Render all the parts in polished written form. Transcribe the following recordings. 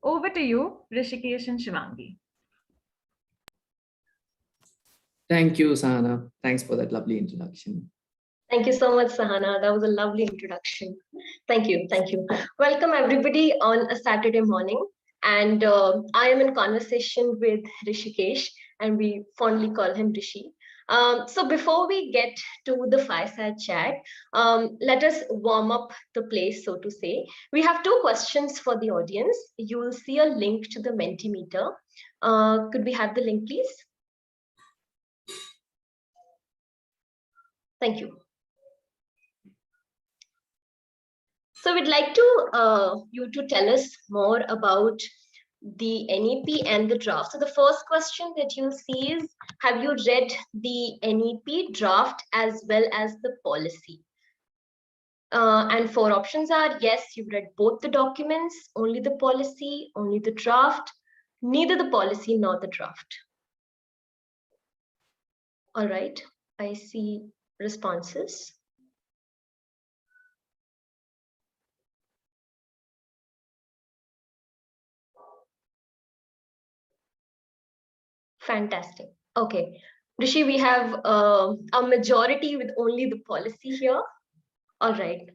Over to you, Rishikesh and Shivangi. Thank you, Sahana. Thanks for that lovely introduction. Thank you so much, Sahana. That was a lovely introduction. Thank you. Thank you. Welcome, everybody, on a Saturday morning. And I am in conversation with Rishikesh, and we fondly call him Rishi. So before we get to the fireside chat, let us warm up the place, so to say. We have two questions for the audience. You will see a link to the Mentimeter. Could we have the link, please? Thank you. So we'd like to you to tell us more about the NEP and the draft. So the first question that you'll see is, have you read the NEP draft as well as the policy? And four options are, yes, you've read both the documents, only the policy, only the draft, neither the policy nor the draft. All right, I see responses. Fantastic. Okay, Rishi, we have a majority with only the policy here. All right.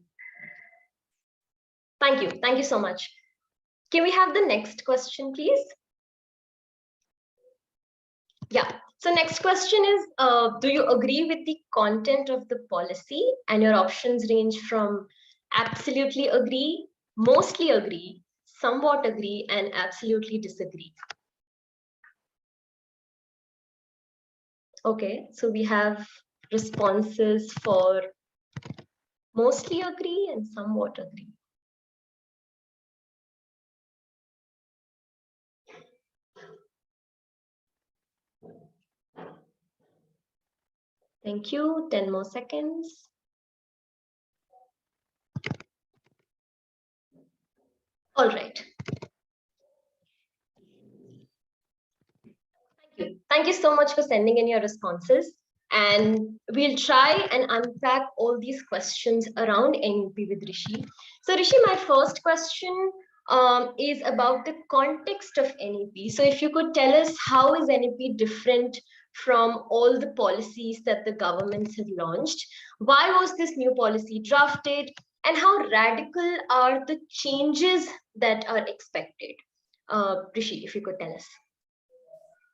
Thank you. Thank you so much. Can we have the next question, please? Yeah. So next question is, do you agree with the content of the policy? And your options range from absolutely agree, mostly agree, somewhat agree, and absolutely disagree. Okay, so we have responses for mostly agree and somewhat agree. Thank you. 10 more seconds. All right. Thank you. Thank you so much for sending in your responses. And we'll try and unpack all these questions around NEP with Rishi. So Rishi, my first question is about the context of NEP. So if you could tell us, how is NEP different from all the policies that the governments have launched? Why was this new policy drafted? And how radical are the changes that are expected? Rishi, if you could tell us.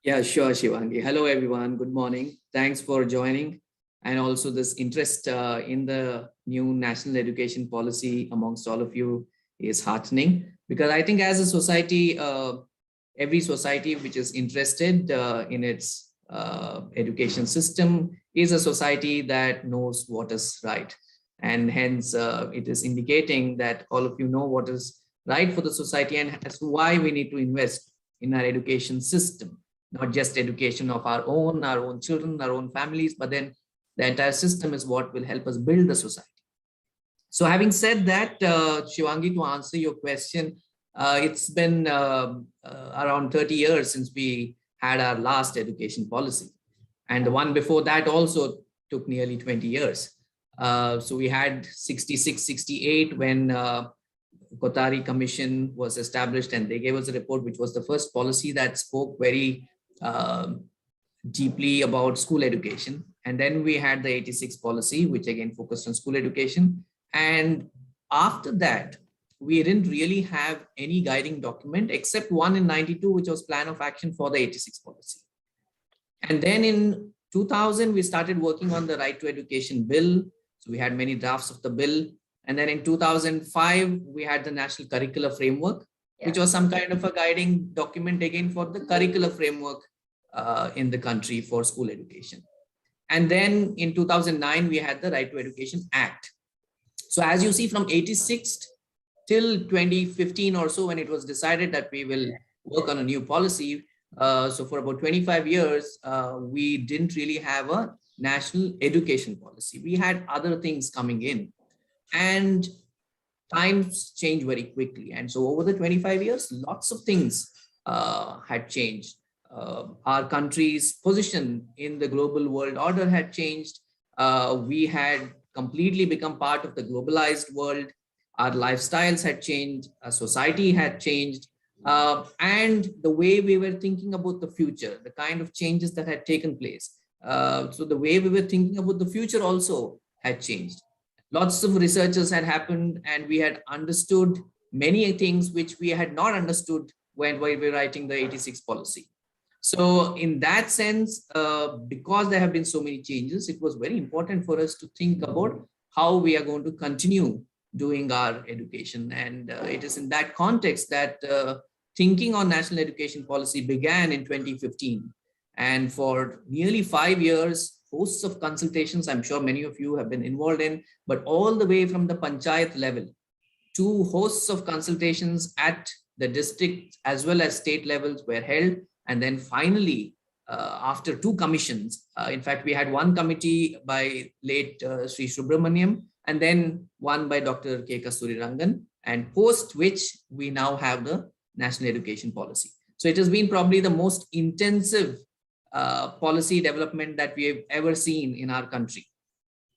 Yeah, sure, Shivangi. Hello, everyone. Good morning. Thanks for joining. And also this interest in the new national education policy amongst all of you is heartening, because I think as a society, every society which is interested in its education system is a society that knows what is right. And hence it is indicating that all of you know what is right for the society, and as to why we need to invest in our education system. Not just education of our own children, our own families, but then the entire system is what will help us build the society. So having said that, Shivangi, to answer your question, it's been around 30 years since we had our last education policy. And the one before that also took nearly 20 years. So we had 66, 68 when Kothari Commission was established, and they gave us a report, which was the first policy that spoke very deeply about school education. And then we had the 86 policy, which again focused on school education. And after that, we didn't really have any guiding document except one in 92, which was plan of action for the 86 policy. And then in 2000, we started working on the right to education bill. So we had many drafts of the bill. And then in 2005, we had the national curricular framework, which was some kind of a guiding document again for the curricular framework in the country for school education. And then in 2009, we had the Right to Education Act. So as you see, from 86 till 2015 or so, when it was decided that we will work on a new policy, so for about 25 years, we didn't really have a national education policy. We had other things coming in, and times change very quickly. And so over the 25 years, lots of things had changed. Our country's position in the global world order had changed. We had completely become part of the globalized world. Our lifestyles had changed. Our society had changed. and the way we were thinking about the future, the kind of changes that had taken place. So the way we were thinking about the future also had changed. Lots of researches had happened, and we had understood many things which we had not understood when we were writing the 86 policy. So in that sense, because there have been so many changes, it was very important for us to think about how we are going to continue doing our education. And it is in that context that thinking on national education policy began in 2015. And for nearly 5 years, hosts of consultations, I'm sure many of you have been involved in, but all the way from the panchayat level to hosts of consultations at the district as well as state levels were held. And then finally, after two commissions, in fact, we had one committee by late Sri Subramaniam, and then one by Dr. K. Kasturi Rangan, and post which we now have the national education policy. So it has been probably the most intensive policy development that we have ever seen in our country.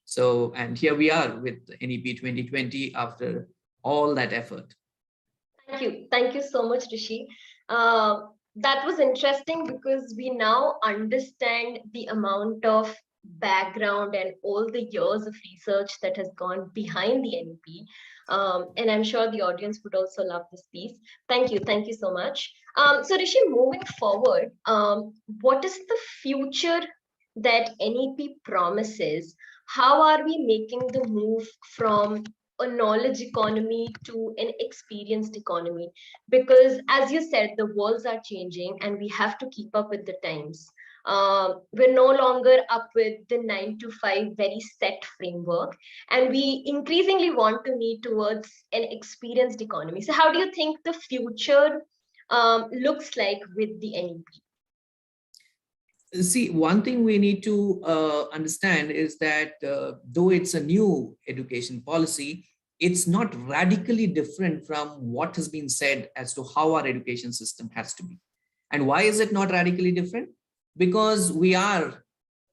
So, and here we are with NEP 2020 after all that effort. Thank you. Thank you so much, Rishi. That was interesting because we now understand the amount of background and all the years of research that has gone behind the NEP. And I'm sure the audience would also love this piece. Thank you. Thank you so much. So Rishi, moving forward, what is the future that NEP promises? How are we making the move from a knowledge economy to an experienced economy? Because as you said, the worlds are changing and we have to keep up with the times. We're no longer up with the 9 to 5 very set framework, and we increasingly want to move towards an experienced economy. So how do you think the future looks like with the NEP? See, one thing we need to understand is that though it's a new education policy, it's not radically different from what has been said as to how our education system has to be. And why is it not radically different? Because we are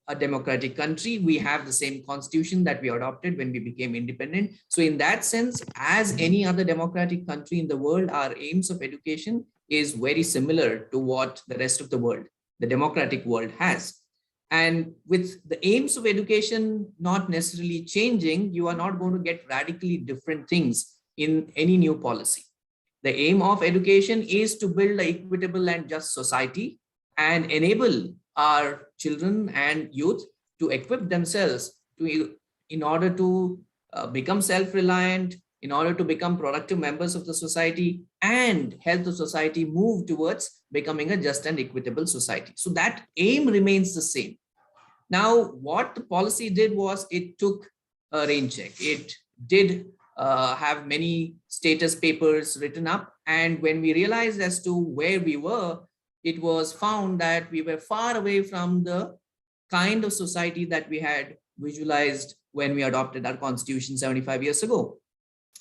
a democratic country. We have the same constitution that we adopted when we became independent. So in that sense, as any other democratic country in the world, our aims of education is very similar to what the rest of the world, the democratic world, has. And with the aims of education not necessarily changing, you are not going to get radically different things in any new policy. The aim of education is to build an equitable and just society and enable our children and youth to equip themselves in order to become self-reliant, in order to become productive members of the society and help the society move towards becoming a just and equitable society. So that aim remains the same. Now, what the policy did was it took a rain check. It did have many status papers written up. And when we realized as to where we were, it was found that we were far away from the kind of society that we had visualized when we adopted our constitution 75 years ago.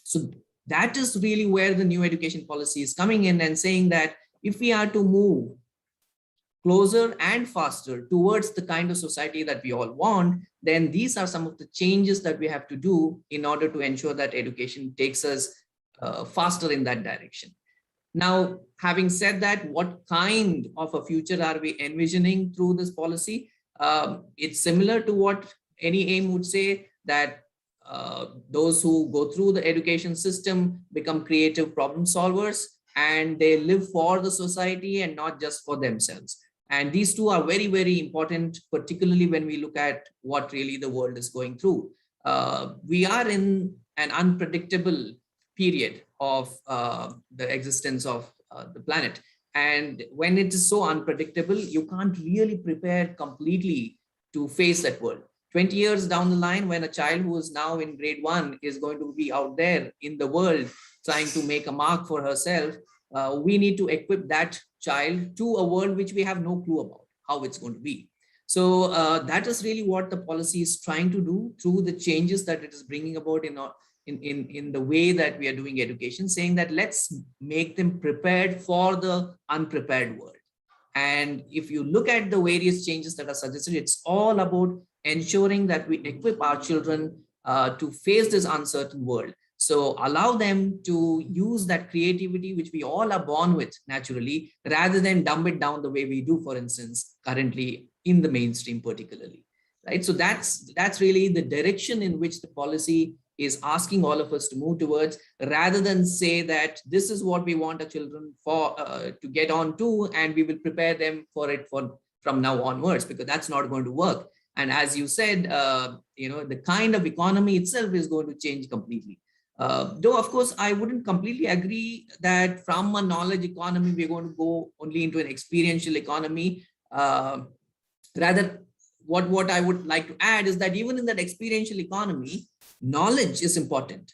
So that is really where the new education policy is coming in and saying that if we are to move closer and faster towards the kind of society that we all want, then these are some of the changes that we have to do in order to ensure that education takes us faster in that direction. Now, having said that, what kind of a future are we envisioning through this policy? It's similar to what any aim would say, that those who go through the education system become creative problem solvers and they live for the society and not just for themselves. And these two are very, very important, particularly when we look at what really the world is going through. We are in an unpredictable period of the existence of the planet. And when it is so unpredictable, you can't really prepare completely to face that world. 20 years down the line, when a child who is now in grade 1 is going to be out there in the world trying to make a mark for herself, we need to equip that child to a world which we have no clue about how it's going to be. So that is really what the policy is trying to do through the changes that it is bringing about in the way that we are doing education, saying that let's make them prepared for the unprepared world. And if you look at the various changes that are suggested, it's all about ensuring that we equip our children to face this uncertain world. So allow them to use that creativity, which we all are born with naturally, rather than dumb it down the way we do, for instance, currently in the mainstream particularly, right? So that's really the direction in which the policy is asking all of us to move towards, rather than say that this is what we want our children for to get on to, and we will prepare them for it from now onwards, because that's not going to work. And as you said, the kind of economy itself is going to change completely. Though, of course, I wouldn't completely agree that from a knowledge economy, we're going to go only into an experiential economy. Rather, what I would like to add is that even in that experiential economy, knowledge is important.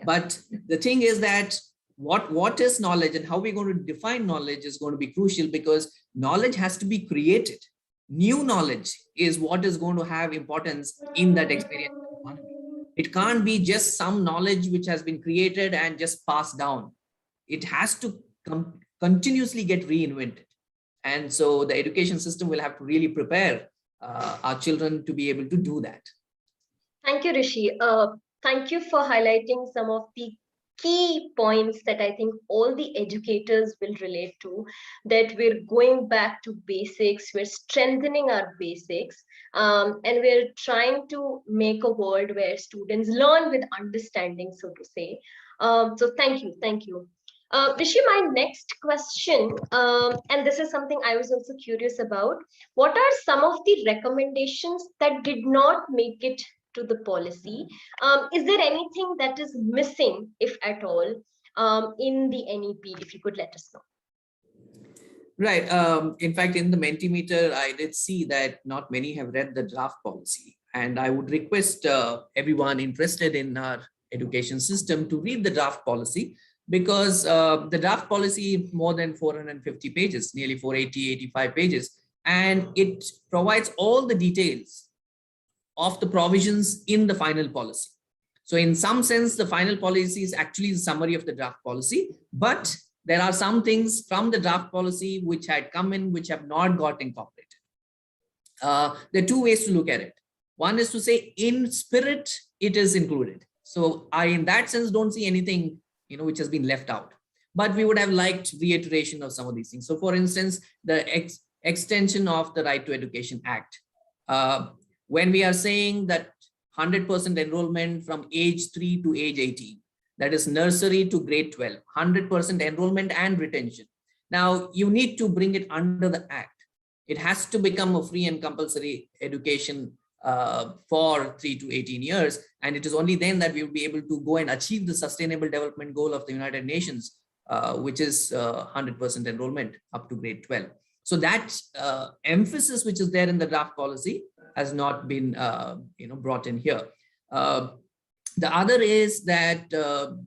But the thing is that what is knowledge and how we're going to define knowledge is going to be crucial, because knowledge has to be created. New knowledge is what is going to have importance in that experiential economy. It can't be just some knowledge which has been created and just passed down. It has to continuously get reinvented. And so the education system will have to really prepare our children to be able to do that. Thank you, Rishi. Thank you for highlighting some of the key points that I think all the educators will relate to, that we're going back to basics, we're strengthening our basics, and we're trying to make a world where students learn with understanding, so to say. So thank you, thank you. Rishi, my next question, and this is something I was also curious about. What are some of the recommendations that did not make it to the policy? Is there anything that is missing, if at all, in the NEP? If you could let us know. Right. In fact, in the Mentimeter, I did see that not many have read the draft policy. And I would request everyone interested in our education system to read the draft policy, because the draft policy is more than 450 pages, nearly 480, 85 pages. And it provides all the details of the provisions in the final policy. So in some sense, the final policy is actually the summary of the draft policy, but there are some things from the draft policy which had come in, which have not got incorporated. There are two ways to look at it. One is to say in spirit, it is included. So I, in that sense, don't see anything, which has been left out, but we would have liked reiteration of some of these things. So for instance, the extension of the Right to Education Act. When we are saying that 100% enrollment from age 3 to age 18, that is nursery to grade 12, 100% enrollment and retention. Now you need to bring it under the act. It has to become a free and compulsory education for 3 to 18 years. And it is only then that we will be able to go and achieve the sustainable development goal of the United Nations, which is 100% enrollment up to grade 12. So that emphasis which is there in the draft policy has not been brought in here. The other is that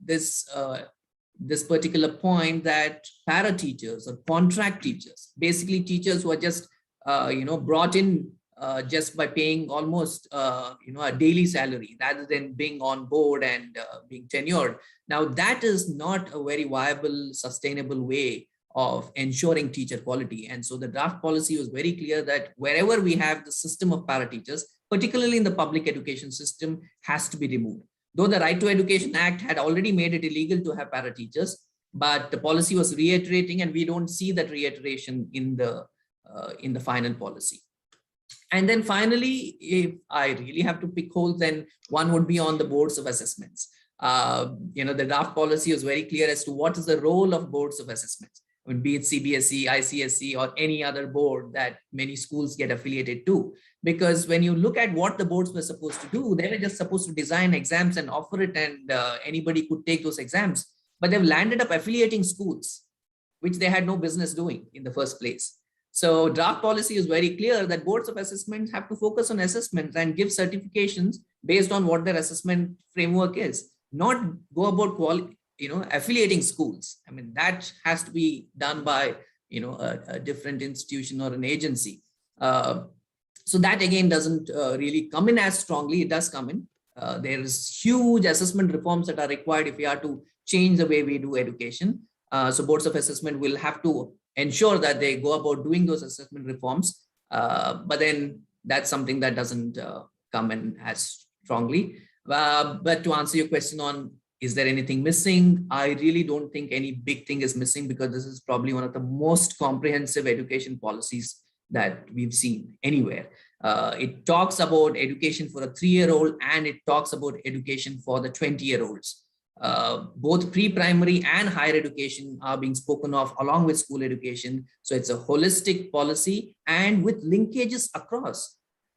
this particular point that para teachers or contract teachers, basically teachers who are just brought in just by paying almost a daily salary rather than being on board and being tenured. Now that is not a very viable, sustainable way of ensuring teacher quality. And so the draft policy was very clear that wherever we have the system of para teachers, particularly in the public education system, has to be removed. Though the Right to Education Act had already made it illegal to have para teachers, but the policy was reiterating, and we don't see that reiteration in the final policy. And then finally, if I really have to pick holes, then one would be on the boards of assessments. The draft policy was very clear as to what is the role of boards of assessments. I mean, be it CBSE, ICSE, or any other board that many schools get affiliated to. Because when you look at what the boards were supposed to do, they were just supposed to design exams and offer it, and anybody could take those exams. But they've landed up affiliating schools, which they had no business doing in the first place. So draft policy is very clear that boards of assessment have to focus on assessments and give certifications based on what their assessment framework is, not go about affiliating schools. I mean, that has to be done by a different institution or an agency. So that again doesn't really come in as strongly. It does come in. There is huge assessment reforms that are required if we are to change the way we do education. So boards of assessment will have to ensure that they go about doing those assessment reforms. But then that's something that doesn't come in as strongly. But to answer your question on Is there anything missing? I really don't think any big thing is missing, because this is probably one of the most comprehensive education policies that we've seen anywhere. It talks about education for a 3-year-old, and it talks about education for the 20-year-olds. Both pre-primary and higher education are being spoken of along with school education. So it's a holistic policy and with linkages across.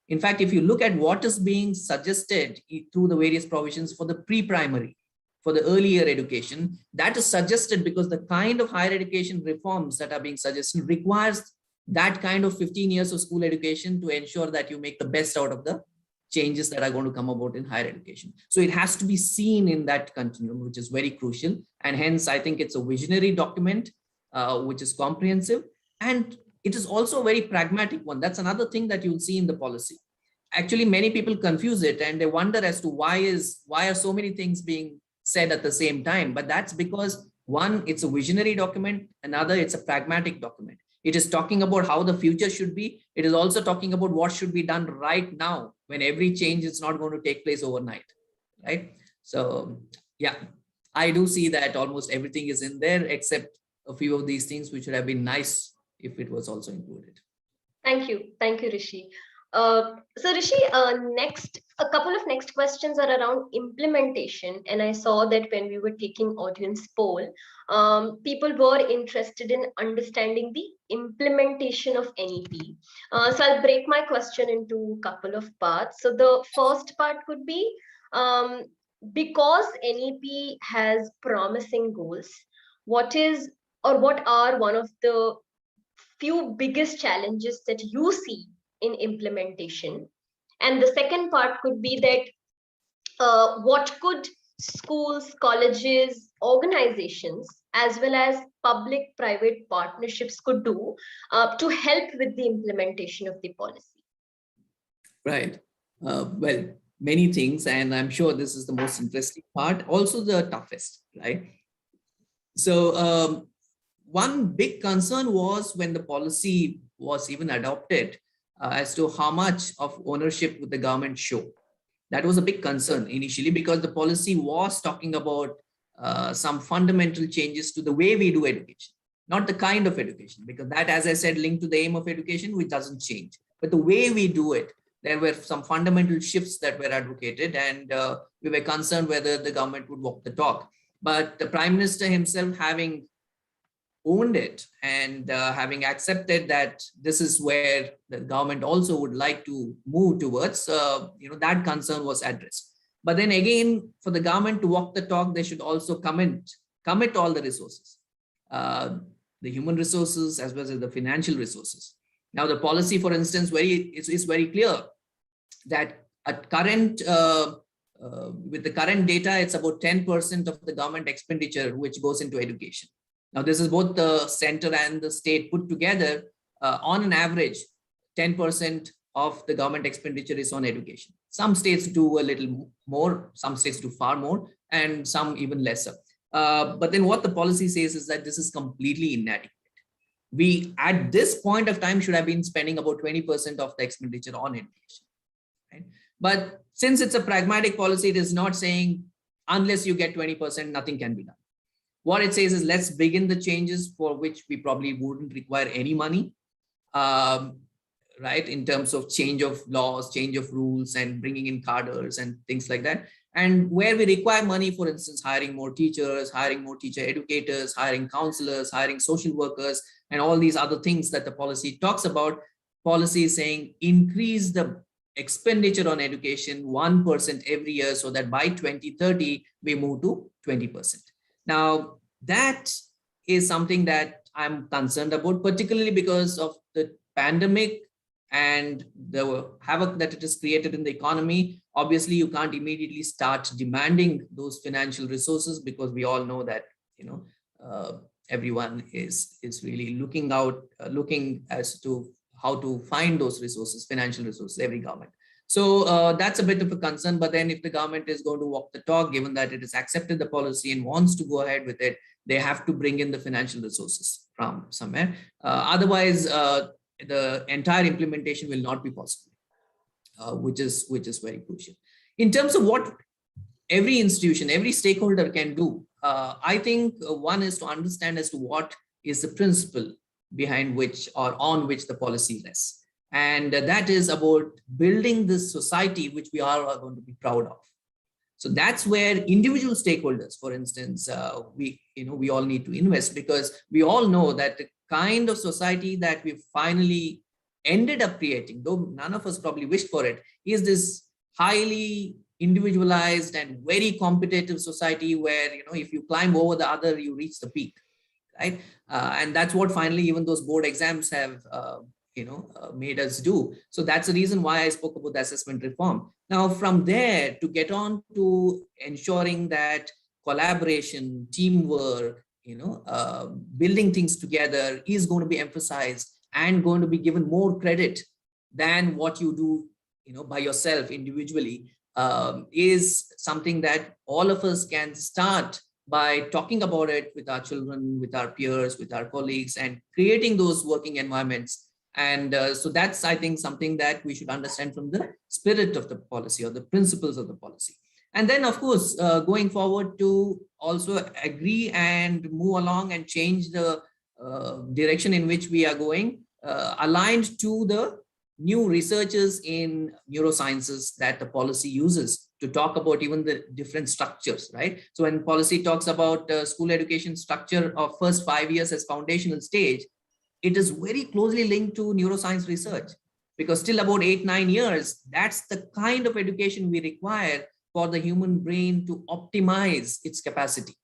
In fact, if you look at what is being suggested through the various provisions for the pre-primary, for the earlier education, that is suggested because the kind of higher education reforms that are being suggested requires that kind of 15 years of school education to ensure that you make the best out of the changes that are going to come about in higher education. So it has to be seen in that continuum, which is very crucial. And hence, I think it's a visionary document, which is comprehensive. And it is also a very pragmatic one. That's another thing that you'll see in the policy. Actually, many people confuse it and they wonder as to why are so many things being said at the same time. But that's because, one, it's a visionary document. Another, it's a pragmatic document. It is talking about how the future should be. It is also talking about what should be done right now, when every change is not going to take place overnight, right? So yeah, I do see that almost everything is in there except a few of these things, which would have been nice if it was also included. Thank you, Rishi. So Rishi, a couple of next questions are around implementation, and I saw that when we were taking audience poll, people were interested in understanding the implementation of NEP. So I'll break my question into a couple of parts. So the first part could be, because NEP has promising goals, what are one of the few biggest challenges that you see in implementation? And the second part could be that what could schools, colleges, organizations, as well as public-private partnerships could do to help with the implementation of the policy? Right. Well, many things, and I'm sure this is the most interesting part, also the toughest, right? So one big concern was when the policy was even adopted, as to how much of ownership would the government show. That was a big concern initially, because the policy was talking about some fundamental changes to the way we do education, not the kind of education, because that, as I said, linked to the aim of education, which doesn't change. But the way we do it, there were some fundamental shifts that were advocated, and we were concerned whether the government would walk the talk. But the Prime Minister himself, having owned it and having accepted that this is where the government also would like to move towards, that concern was addressed. But then again, for the government to walk the talk, they should also commit all the resources, the human resources as well as the financial resources. Now, the policy, for instance, is very clear that at current, with the current data, it's about 10% of the government expenditure which goes into education. Now, this is both the center and the state put together. On an average, 10% of the government expenditure is on education. Some states do a little more, some states do far more, and some even lesser. But then what the policy says is that this is completely inadequate. We, at this point of time, should have been spending about 20% of the expenditure on education. Right? But since it's a pragmatic policy, it is not saying unless you get 20%, nothing can be done. What it says is, let's begin the changes for which we probably wouldn't require any money, right? In terms of change of laws, change of rules, and bringing in cadres and things like that. And where we require money, for instance, hiring more teachers, hiring more teacher educators, hiring counselors, hiring social workers, and all these other things that the policy talks about. Policy is saying increase the expenditure on education 1% every year, so that by 2030, we move to 20%. Now, that is something that I'm concerned about, particularly because of the pandemic and the havoc that it has created in the economy. Obviously, you can't immediately start demanding those financial resources, because we all know that, everyone is really looking as to how to find those resources, financial resources, every government. So that's a bit of a concern. But then if the government is going to walk the talk, given that it has accepted the policy and wants to go ahead with it, they have to bring in the financial resources from somewhere. Otherwise, the entire implementation will not be possible, which is very crucial. In terms of what every institution, every stakeholder can do. I think one is to understand as to what is the principle behind which or on which the policy rests. And that is about building this society which we all are going to be proud of. So that's where individual stakeholders, for instance, we all need to invest, because we all know that the kind of society that we finally ended up creating, though none of us probably wished for it, is this highly individualized and very competitive society where, if you climb over the other, you reach the peak, right? And that's what finally even those board exams have made us do. So that's the reason why I spoke about the assessment reform. Now, from there to get on to ensuring that collaboration, teamwork, building things together is going to be emphasized and going to be given more credit than what you do, by yourself individually, is something that all of us can start by talking about it with our children, with our peers, with our colleagues, and creating those working environments. And so that's, I think, something that we should understand from the spirit of the policy or the principles of the policy. And then, of course, going forward to also agree and move along and change the direction in which we are going, aligned to the new researches in neurosciences that the policy uses to talk about even the different structures, right? So when policy talks about school education structure of first 5 years as foundational stage, it is very closely linked to neuroscience research, because till about 8-9 years, that's the kind of education we require for the human brain to optimize its capacity.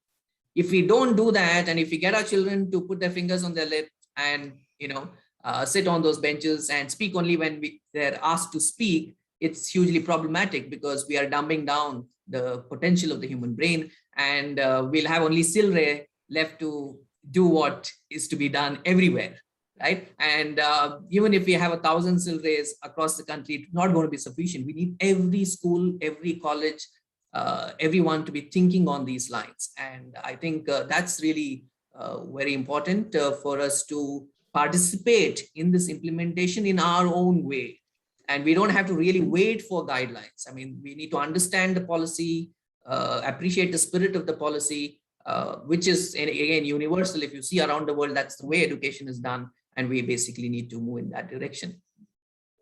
If we don't do that, and if we get our children to put their fingers on their lips and sit on those benches and speak only when they're asked to speak, it's hugely problematic, because we are dumbing down the potential of the human brain, and we'll have only Silray left to do what is to be done everywhere, right? And even if we have 1,000 Silrays across the country, it's not going to be sufficient. We need every school, every college, everyone to be thinking on these lines. And I think that's really very important for us to participate in this implementation in our own way. And we don't have to really wait for guidelines. I mean, we need to understand the policy, appreciate the spirit of the policy, which is, again, universal. If you see around the world, that's the way education is done. And we basically need to move in that direction.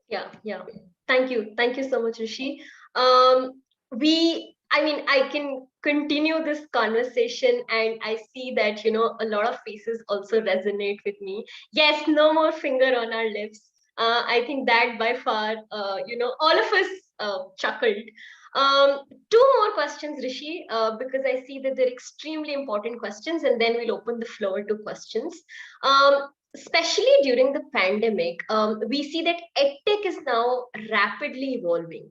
Yeah. Thank you so much, Rishi. I can continue this conversation, and I see that, a lot of faces also resonate with me. Yes, no more finger on our lips. I think that by far, all of us chuckled. Two more questions, Rishi, because I see that they're extremely important questions, and then we'll open the floor to questions. Especially during the pandemic, we see that edtech is now rapidly evolving.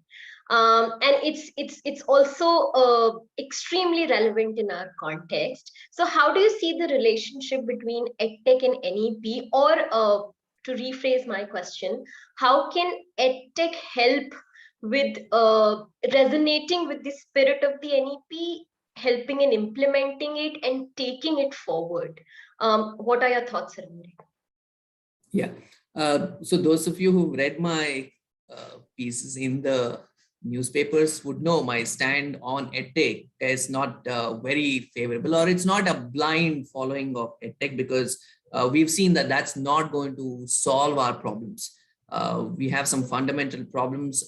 And it's also extremely relevant in our context. So how do you see the relationship between edtech and NEP? Or to rephrase my question, how can edtech help with resonating with the spirit of the NEP, helping in implementing it and taking it forward? What are your thoughts around it? Yeah. So those of you who read my pieces in the newspapers would know my stand on edtech is not very favorable, or it's not a blind following of edtech, because we've seen that that's not going to solve our problems. We have some fundamental problems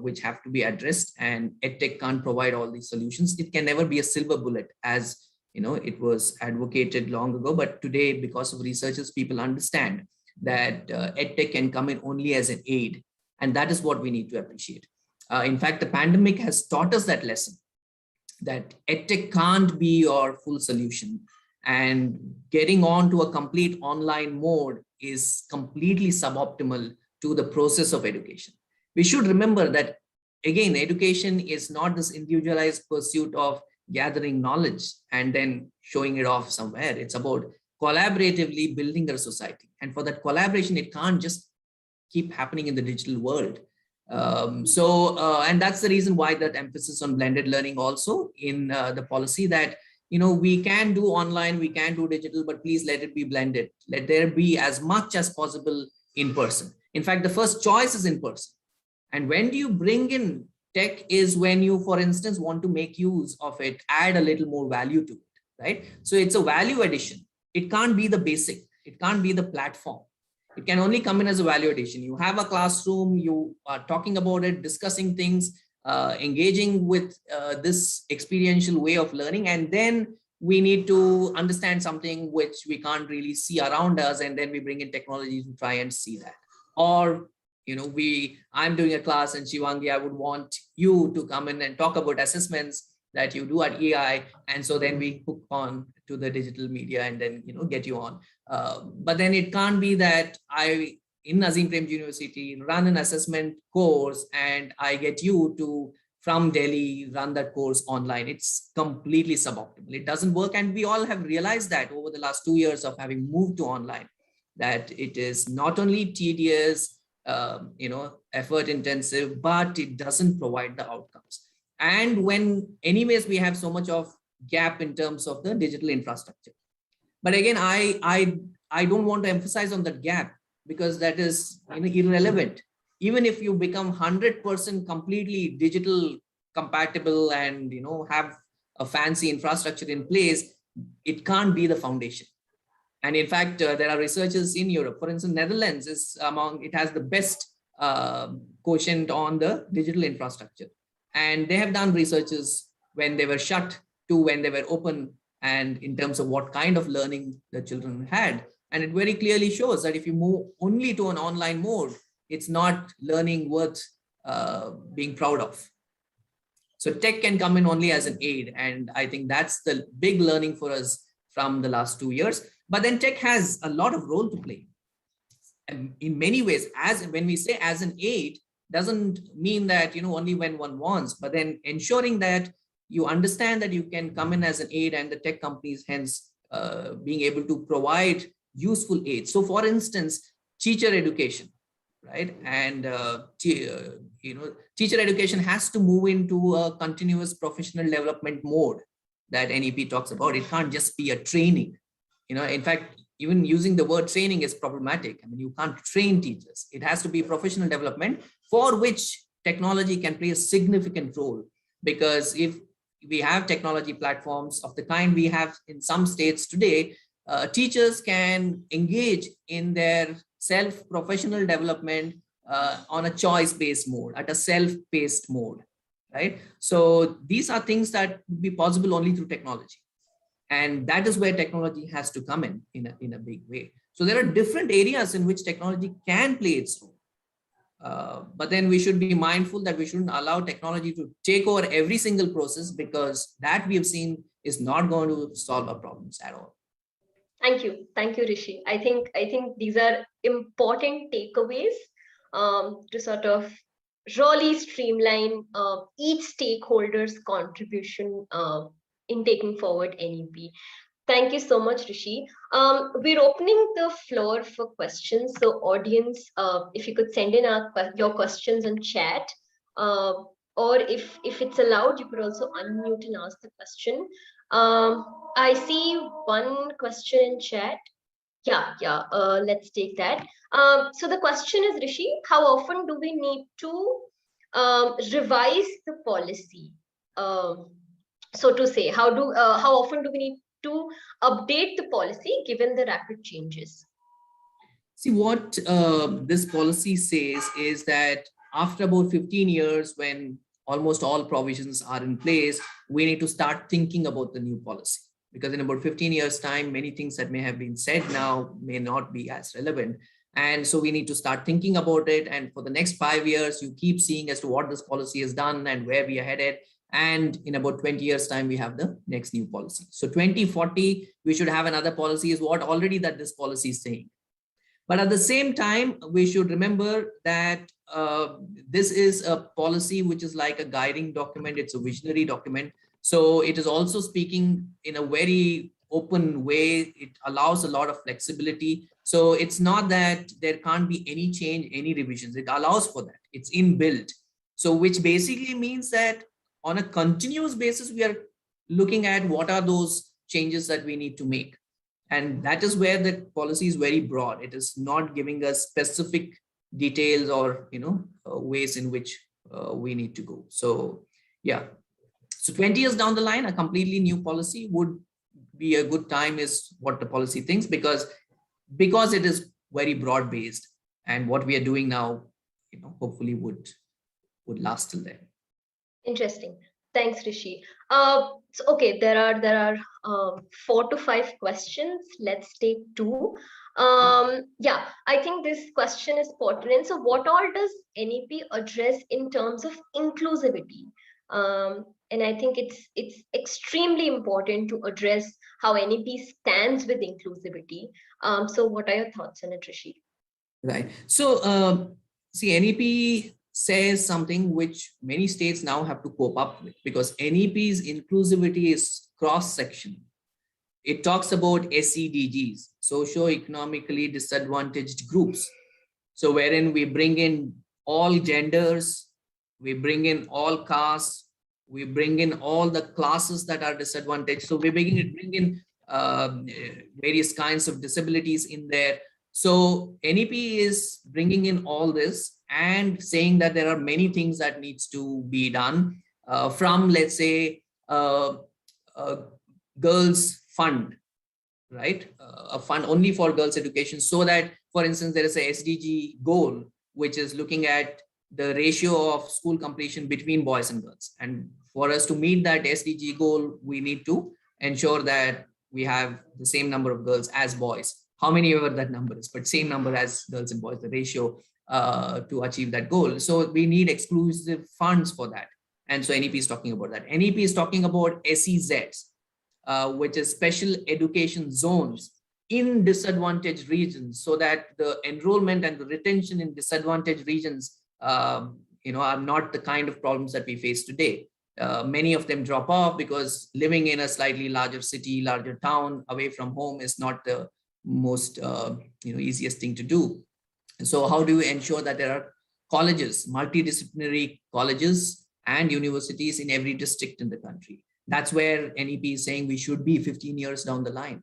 which have to be addressed, and edtech can't provide all these solutions. It can never be a silver bullet, as it was advocated long ago. But today, because of researchers, people understand that edtech can come in only as an aid, and that is what we need to appreciate. In fact, the pandemic has taught us that lesson, that edtech can't be your full solution, and getting on to a complete online mode is completely suboptimal to the process of education. We should remember that, again, education is not this individualized pursuit of gathering knowledge and then showing it off somewhere. It's about collaboratively building a society. And for that collaboration, it can't just keep happening in the digital world. And that's the reason why that emphasis on blended learning also in the policy, that we can do online, we can do digital, but please let it be blended. Let there be as much as possible in person. In fact, the first choice is in person. And when do you bring in Tech is when you, for instance, want to make use of it, add a little more value to it, right? So it's a value addition. It can't be the basic. It can't be the platform. It can only come in as a value addition. You have a classroom, you are talking about it, discussing things, engaging with this experiential way of learning. And then we need to understand something which we can't really see around us. And then we bring in technology to try and see that. Or, I'm doing a class, and Shivangi, I would want you to come in and talk about assessments that you do at AI. And so then we hook on to the digital media and then, get you on. But then it can't be that I, in Nazim Premji University, run an assessment course and I get you to, from Delhi, run that course online. It's completely suboptimal. It doesn't work. And we all have realized that over the last 2 years of having moved to online, that it is not only tedious, effort intensive, but it doesn't provide the outcomes. And when anyways, we have so much of gap in terms of the digital infrastructure. But again, I don't want to emphasize on that gap, because that is irrelevant. Even if you become 100% completely digital compatible and have a fancy infrastructure in place, it can't be the foundation. And in fact, there are researchers in Europe, for instance, Netherlands it has the best quotient on the digital infrastructure. And they have done researches when they were shut to when they were open, and in terms of what kind of learning the children had. And it very clearly shows that if you move only to an online mode, it's not learning worth being proud of. So tech can come in only as an aid. And I think that's the big learning for us from the last 2 years. But then tech has a lot of role to play. And in many ways, when we say as an aid, doesn't mean that, only when one wants, but then ensuring that you understand that you can come in as an aid, and the tech companies hence being able to provide useful aids. So for instance, teacher education, right? And, teacher education has to move into a continuous professional development mode that NEP talks about. It can't just be a training. In fact, even using the word training is problematic. I mean, you can't train teachers. It has to be professional development, for which technology can play a significant role. Because if we have technology platforms of the kind we have in some states today, teachers can engage in their self-professional development on a choice-based mode, at a self-paced mode, right? So these are things that would be possible only through technology. And that is where technology has to come in a big way. So there are different areas in which technology can play its role. But then we should be mindful that we shouldn't allow technology to take over every single process, because that we have seen is not going to solve our problems at all. Thank you, Rishi. I think these are important takeaways to sort of really streamline each stakeholder's contribution in taking forward NEP. Thank you so much, Rishi. We're opening the floor for questions. So audience, if you could send in your questions in chat, or if it's allowed, you could also unmute and ask the question. I see one question in chat. Yeah, let's take that. So the question is, Rishi, how often do we need to revise the policy? So to say, how often do we need to update the policy given the rapid changes? See, what this policy says is that after about 15 years, when almost all provisions are in place, we need to start thinking about the new policy. Because in about 15 years' time, many things that may have been said now may not be as relevant. And so we need to start thinking about it. And for the next 5 years, you keep seeing as to what this policy has done and where we are headed. And in about 20 years' time, we have the next new policy. So 2040, we should have another policy, is what already that this policy is saying. But at the same time, we should remember that this is a policy which is like a guiding document. It's a visionary document. So it is also speaking in a very open way. It allows a lot of flexibility. So it's not that there can't be any change, any revisions. It allows for that. It's inbuilt. So which basically means that on a continuous basis, we are looking at what are those changes that we need to make. And that is where the policy is very broad. It is not giving us specific details or ways in which we need to go. So yeah, so 20 years down the line, a completely new policy would be a good time, is what the policy thinks, because it is very broad based, and what we are doing now, hopefully would last till then. Interesting. Thanks, Rishi. So okay, there are 4 to 5 questions. Let's take two. Yeah, I think this question is pertinent. So, what all does NEP address in terms of inclusivity? And I think it's extremely important to address how NEP stands with inclusivity. So, what are your thoughts on it, Rishi? Right. So, see, NEP says something which many states now have to cope up with, because NEP's inclusivity is cross-section. It talks about SEDGs, socio-economically disadvantaged groups. So wherein we bring in all genders, we bring in all castes, we bring in all the classes that are disadvantaged. So we bring in various kinds of disabilities in there. So NEP is bringing in all this and saying that there are many things that needs to be done, from, let's say, girls fund, right? A fund only for girls education, so that, for instance, there is a SDG goal which is looking at the ratio of school completion between boys and girls. And for us to meet that SDG goal, we need to ensure that we have the same number of girls as boys, how many ever that number is, but same number as girls and boys, the ratio to achieve that goal. So we need exclusive funds for that. And so NEP is talking about that. NEP is talking about SEZs, which is special education zones in disadvantaged regions, so that the enrollment and the retention in disadvantaged regions, are not the kind of problems that we face today. Many of them drop off because living in a slightly larger city, larger town, away from home is not the most easiest thing to do. So how do we ensure that there are colleges, multidisciplinary colleges and universities in every district in the country? That's where NEP is saying we should be 15 years down the line,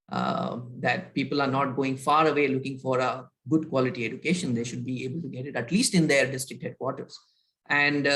that people are not going far away looking for a good quality education. They should be able to get it at least in their district headquarters. And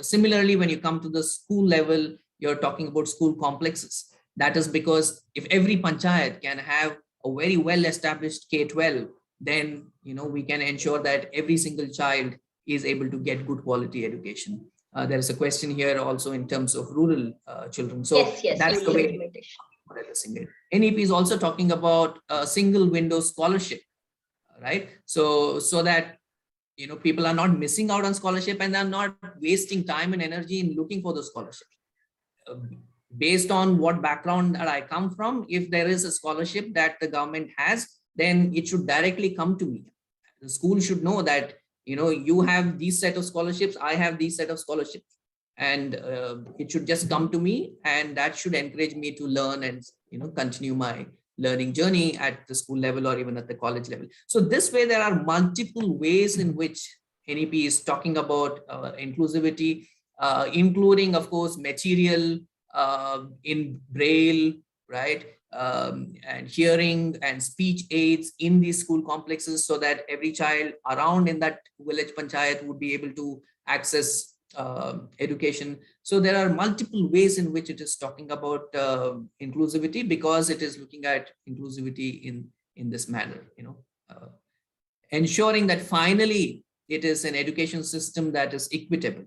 similarly, when you come to the school level, you're talking about school complexes. That is because if every panchayat can have a very well established K-12, then we can ensure that every single child is able to get good quality education. There is a question here also in terms of rural children. So yes, that's the way we're addressing it. NEP is also talking about a single window scholarship, right? So that people are not missing out on scholarship, and they're not wasting time and energy in looking for the scholarship. Based on what background that I come from, if there is a scholarship that the government has, then it should directly come to me. The school should know that you have these set of scholarships, I have these set of scholarships, and it should just come to me, and that should encourage me to learn and continue my learning journey at the school level or even at the college level. So this way, there are multiple ways in which NEP is talking about inclusivity, including, of course, material in Braille, right? And hearing and speech aids in these school complexes, so that every child around in that village panchayat would be able to access education. So there are multiple ways in which it is talking about inclusivity, because it is looking at inclusivity in this manner, ensuring that finally it is an education system that is equitable.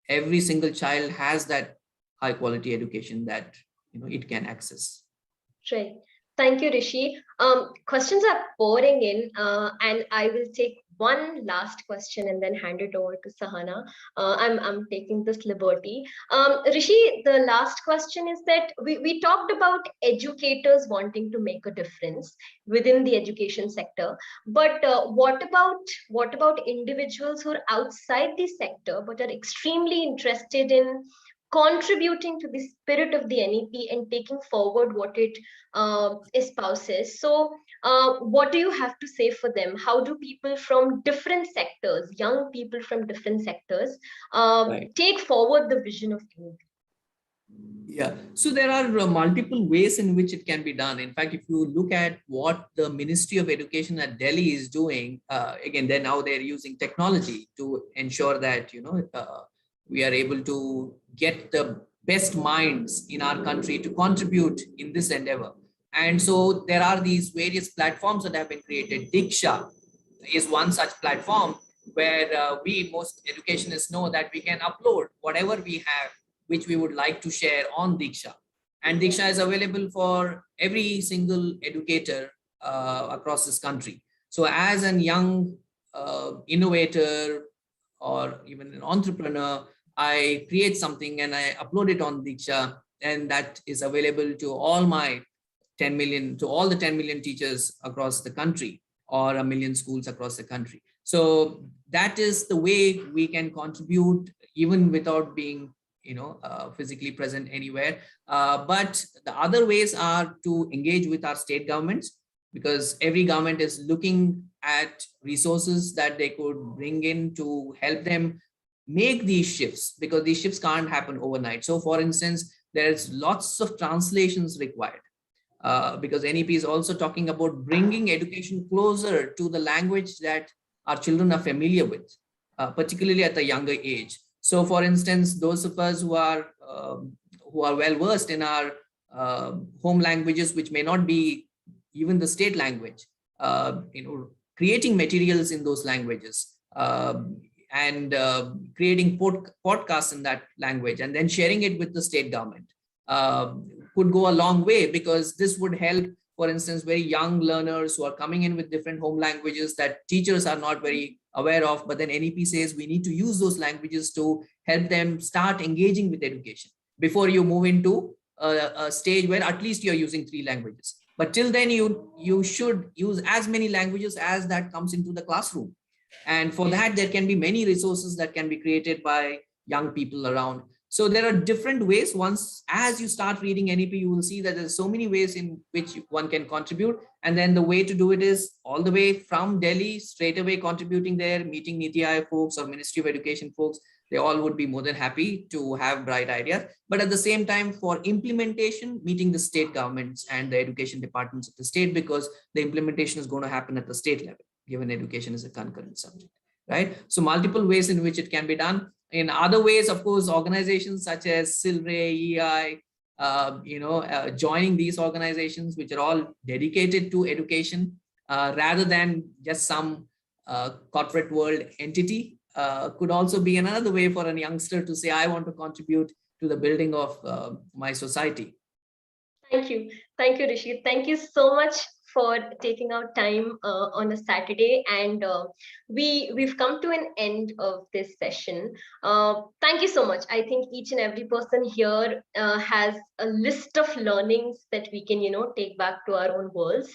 Every single child has that high quality education that it can access. Right. Thank you, Rishi. Questions are pouring in, and I will take one last question and then hand it over to Sahana. I'm taking this liberty. Rishi, the last question is that we talked about educators wanting to make a difference within the education sector, but what about individuals who are outside the sector but are extremely interested in contributing to the spirit of the NEP and taking forward what it espouses? So what do you have to say for them? How do people from different sectors, young people from different sectors, Right. take forward the vision of NEP? Yeah, so there are multiple ways in which it can be done. In fact, if you look at what the Ministry of Education at Delhi is doing, again, now they're using technology to ensure that, we are able to get the best minds in our country to contribute in this endeavor. And so there are these various platforms that have been created. Diksha is one such platform where most educationists know that we can upload whatever we have which we would like to share on Diksha. And Diksha is available for every single educator across this country. So as a young innovator or even an entrepreneur, I create something and I upload it on Diksha, and that is available to all my 10 million, to all the 10 million teachers across the country, or a million schools across the country. So that is the way we can contribute even without being physically present anywhere. But the other ways are to engage with our state governments, because every government is looking at resources that they could bring in to help them make these shifts, because these shifts can't happen overnight. So for instance, there's lots of translations required, because NEP is also talking about bringing education closer to the language that our children are familiar with, particularly at a younger age. So for instance, those of us who are well versed in our home languages, which may not be even the state language, creating materials in those languages, and creating podcasts in that language, and then sharing it with the state government, could go a long way, because this would help, for instance, very young learners who are coming in with different home languages that teachers are not very aware of. But then NEP says we need to use those languages to help them start engaging with education before you move into a stage where at least you're using 3 languages. But till then, you should use as many languages as that comes into the classroom. And for that, there can be many resources that can be created by young people around. So there are different ways. Once, as you start reading NEP, you will see that there's so many ways in which one can contribute. And then the way to do it is all the way from Delhi, straight away contributing there, meeting NITI Aayog folks or Ministry of Education folks. They all would be more than happy to have bright ideas. But at the same time, for implementation, meeting the state governments and the education departments of the state, because the implementation is going to happen at the state level, given education is a concurrent subject, right? So multiple ways in which it can be done. In other ways, of course, organizations such as Silray, EI, joining these organizations, which are all dedicated to education, rather than just some corporate world entity, could also be another way for a youngster to say, I want to contribute to the building of my society. Thank you. Thank you, Rishi. Thank you so much for taking out time on a Saturday. And we've come to an end of this session. Thank you so much. I think each and every person here has a list of learnings that we can, take back to our own worlds.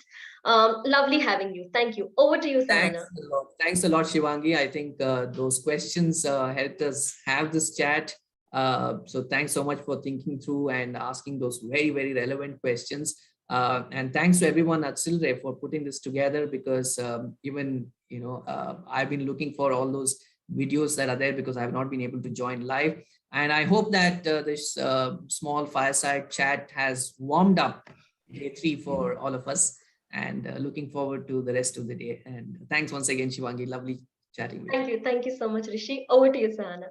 Lovely having you. Thank you. Over to you, Sahana. Thanks a lot, Shivangi. I think those questions helped us have this chat. So thanks so much for thinking through and asking those very, very relevant questions. And thanks to everyone at Silray for putting this together, because I've been looking for all those videos that are there, because I have not been able to join live. And I hope that this small fireside chat has warmed up day 3 for all of us, and looking forward to the rest of the day. And thanks once again, Shivangi. Lovely chatting with you. Thank you. Thank you so much, Rishi. Over to you, Sahana.